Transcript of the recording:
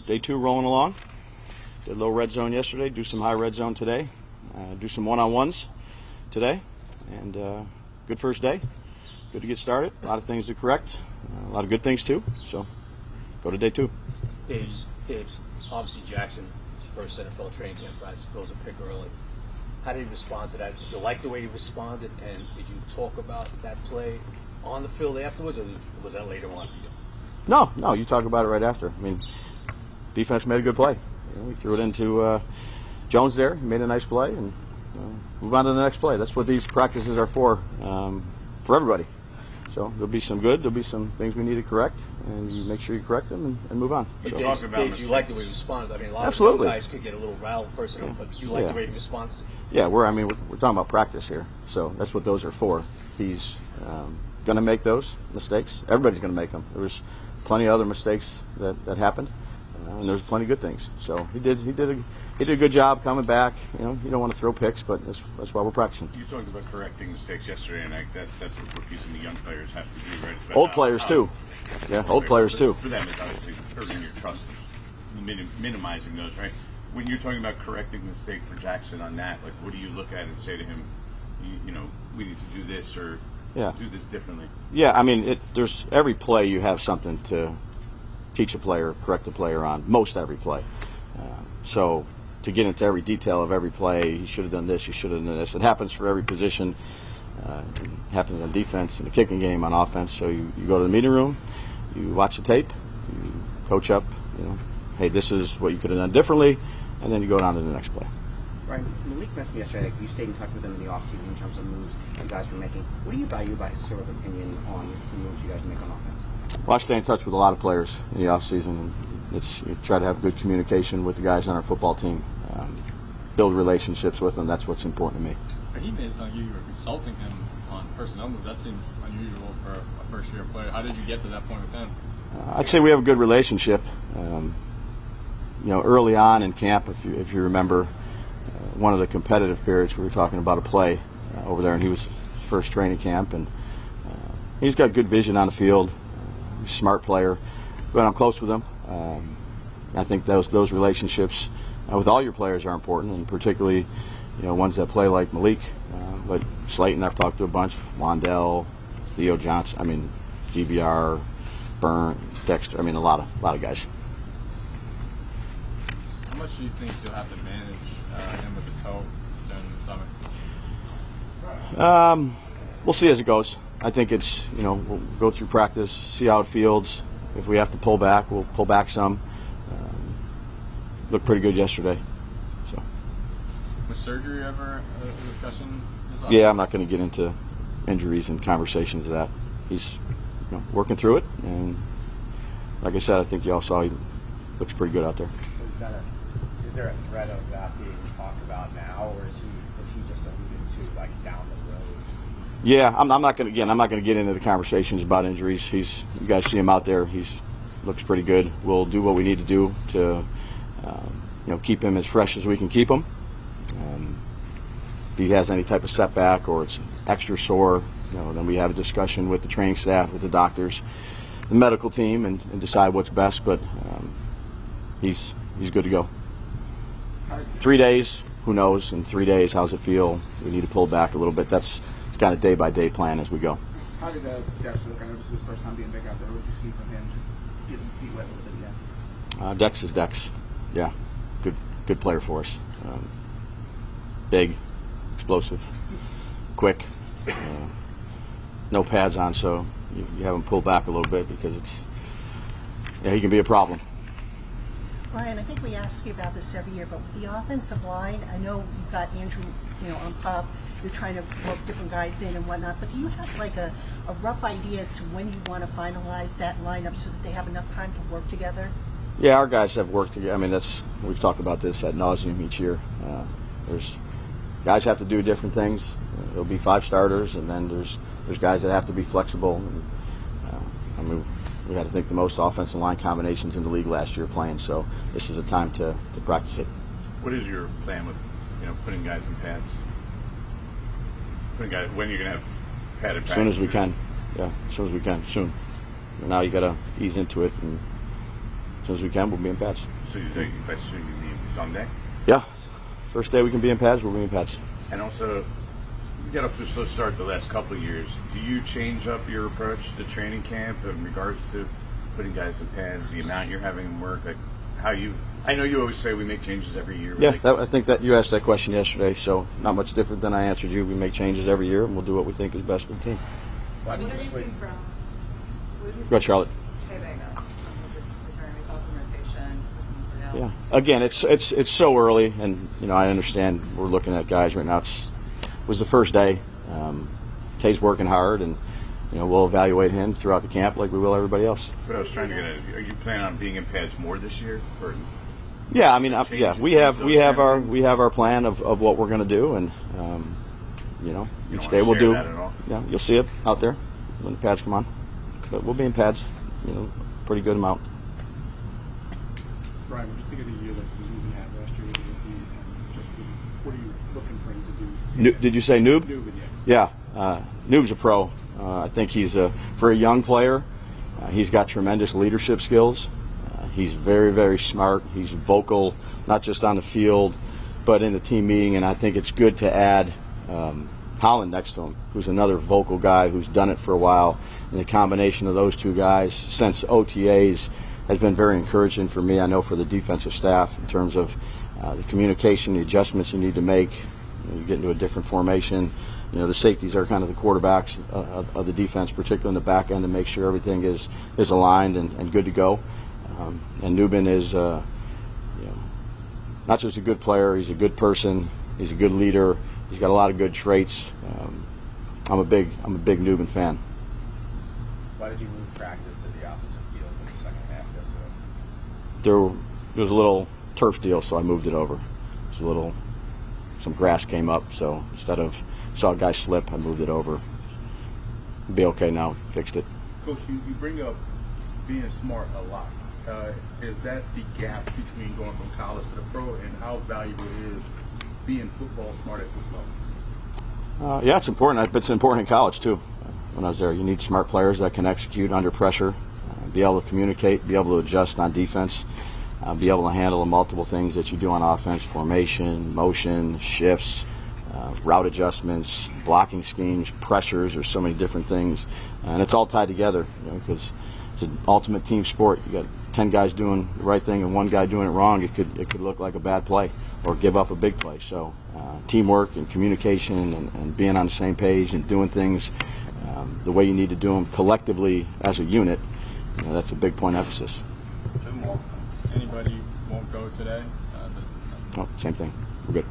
day 2 rolling along. Did low red zone yesterday, do some high red zone today, do some one-on-ones today, and good first day. Good to get started. A lot of things to correct, a lot of good things too. So go to day 2. Dave's obviously Jackson, his first NFL training camp, right? Throws a pick early. How did he respond to that? Did you like the way he responded, and did you talk about that play on the field afterwards, or was that later on for you? No, you talk about it right after. I mean, defense made a good play. We threw it into Jones there. He made a nice play, and move on to the next play. That's what these practices are for everybody. So there'll be some good, there'll be some things we need to correct, and you make sure you correct them and move on. So, so. Dave, you like the way he responded. I mean, a lot Absolutely. of guys could get a little rattled first, but you like the way he responds. Yeah, we're talking about practice here, so that's what those are for. He's going to make those mistakes. Everybody's going to make them. There was plenty of other mistakes that happened, and there's plenty of good things. So he did a good job coming back. You don't want to throw picks, but that's why we're practicing. You talked about correcting mistakes yesterday, and that's what rookies and the young players have to do, right? Old players too. Yeah, old players too. For them, it's obviously earning your trust, minimizing those, right? When you're talking about correcting the mistake for Jackson on that, like, what do you look at and say to him, we need to do this or do this differently? Yeah, I mean, there's every play you have something to teach a player, correct a player on. Most every play. So to get into every detail of every play, you should have done this, you should have done this. It happens for every position. It happens on defense, in the kicking game, on offense. So you go to the meeting room, you watch the tape, you coach up, hey, this is what you could have done differently, and then you go down to the next play. Right. Malik mentioned yesterday that you stayed in touch with him in the offseason in terms of moves you guys were making. What do you value about his sort of opinion on the moves you guys make on offense? Well, I stay in touch with a lot of players in the offseason. You try to have good communication with the guys on our football team, build relationships with them. That's what's important to me. He made it sound like you were consulting him on personnel moves. That seemed unusual for a first-year player. How did you get to that point with him? I'd say we have a good relationship. Early on in camp, if you remember, one of the competitive periods, we were talking about a play over there, and he was his first training camp, and he's got good vision on the field. He's a smart player, but I'm close with him. I think those relationships with all your players are important, and particularly ones that play like Malik, but Slayton I've talked to a bunch, Wandell, Theo Johnson, GVR, Burn, Dexter, a lot of guys. How much do you think you'll have to manage him with the toe during the summer? We'll see as it goes. I think it's, we'll go through practice, see how it feels. If we have to pull back, we'll pull back some. Looked pretty good yesterday. So. Was surgery ever a discussion? Yeah, I'm not going to get into injuries and conversations of that. He's working through it, and like I said, I think you all saw he looks pretty good out there. Is there a threat of that being talked about now, or is he just alluded to like down the road? Yeah, I'm not going to get into the conversations about injuries. You guys see him out there. He's looks pretty good. We'll do what we need to do to keep him as fresh as we can keep him. If he has any type of setback or it's extra sore, then we have a discussion with the training staff, with the doctors, the medical team, and decide what's best. But he's good to go. 3 days, who knows? In 3 days, how's it feel? We need to pull back a little bit. It's kind of day-by-day plan as we go. How did Dexter look? I know this is his first time being big out there. What did you see from him? Just getting his feet wet a little bit again. Dex is Dex. Yeah, good player for us. Big, explosive, quick. No pads on, so you have him pull back a little bit because he can be a problem. Brian, I think we ask you about this every year, but with the offensive line, I know you've got Andrew, on PUP. You're trying to work different guys in and whatnot, but do you have like a rough idea as to when you want to finalize that lineup so that they have enough time to work together? Yeah, our guys have worked together. We've talked about this ad nauseum each year. There's guys have to do different things. There'll be 5 starters, and then there's guys that have to be flexible. And, we had to think the most offensive line combinations in the league last year playing, so this is a time to practice it. What is your plan with putting guys in pads? When you're going to have padded practice? As soon as we can. Yeah, as soon as we can. Soon. And now you got to ease into it and soon as we can, we'll be in pads. So you think by soon you mean Sunday? Yeah, first day we can be in pads, we'll be in pads. And also, you got up to a slow start the last couple of years. Do you change up your approach to training camp in regards to putting guys in pads, the amount you're having them work, like how you? I know you always say we make changes every year. Yeah, I think that you asked that question yesterday, so not much different than I answered you. We make changes every year, and we'll do what we think is best for the team. Why What did have you you switch? seen from? What have you Go ahead, seen Charlotte. from Shea Vegas? Return, we saw some rotation. For him. Yeah. Again, it's so early, and I understand we're looking at guys right now. It was the first day. Kay's working hard, and we'll evaluate him throughout the camp like we will everybody else. But I was trying to get at, are you planning on being in pads more this year? Or Yeah, I mean, we have our plan of what we're going to do, and each day we'll do. That at all? Yeah, you'll see it out there when the pads come on. But we'll be in pads, pretty good amount. Brian, what do you think of the year that Newman had last year with the rookie, and just what are you looking for him to do? Did you say Noob? Newman, yeah. Yeah, Noob's a pro. I think he's for a young player. He's got tremendous leadership skills. He's very, very smart. He's vocal, not just on the field, but in the team meeting. And I think it's good to add Holland next to him, who's another vocal guy who's done it for a while. And the combination of those two guys since OTAs has been very encouraging for me. I know for the defensive staff in terms of the communication, the adjustments you need to make. You get into a different formation. The safeties are kind of the quarterbacks of the defense, particularly in the back end, to make sure everything is aligned and good to go. And Newman is, not just a good player, he's a good person, he's a good leader, he's got a lot of good traits. I'm a big Newman fan. Why did you move practice to the opposite field in the second half yesterday? There was a little turf deal, so I moved it over. Some grass came up, so instead of saw a guy slip, I moved it over. It'll be okay now, fixed it. Coach, you bring up being smart a lot. Is that the gap between going from college to the pro, and how valuable is being football smart at this level? Yeah, it's important. It's important in college too. When I was there, you need smart players that can execute under pressure, be able to communicate, be able to adjust on defense, be able to handle the multiple things that you do on offense: formation, motion, shifts, route adjustments, blocking schemes, pressures. There's so many different things, and it's all tied together because it's an ultimate team sport. You got 10 guys doing the right thing and one guy doing it wrong. It could look like a bad play or give up a big play. So teamwork and communication and being on the same page and doing things the way you need to do them collectively as a unit, that's a big point of emphasis. Anybody won't go today? Same thing. We're good.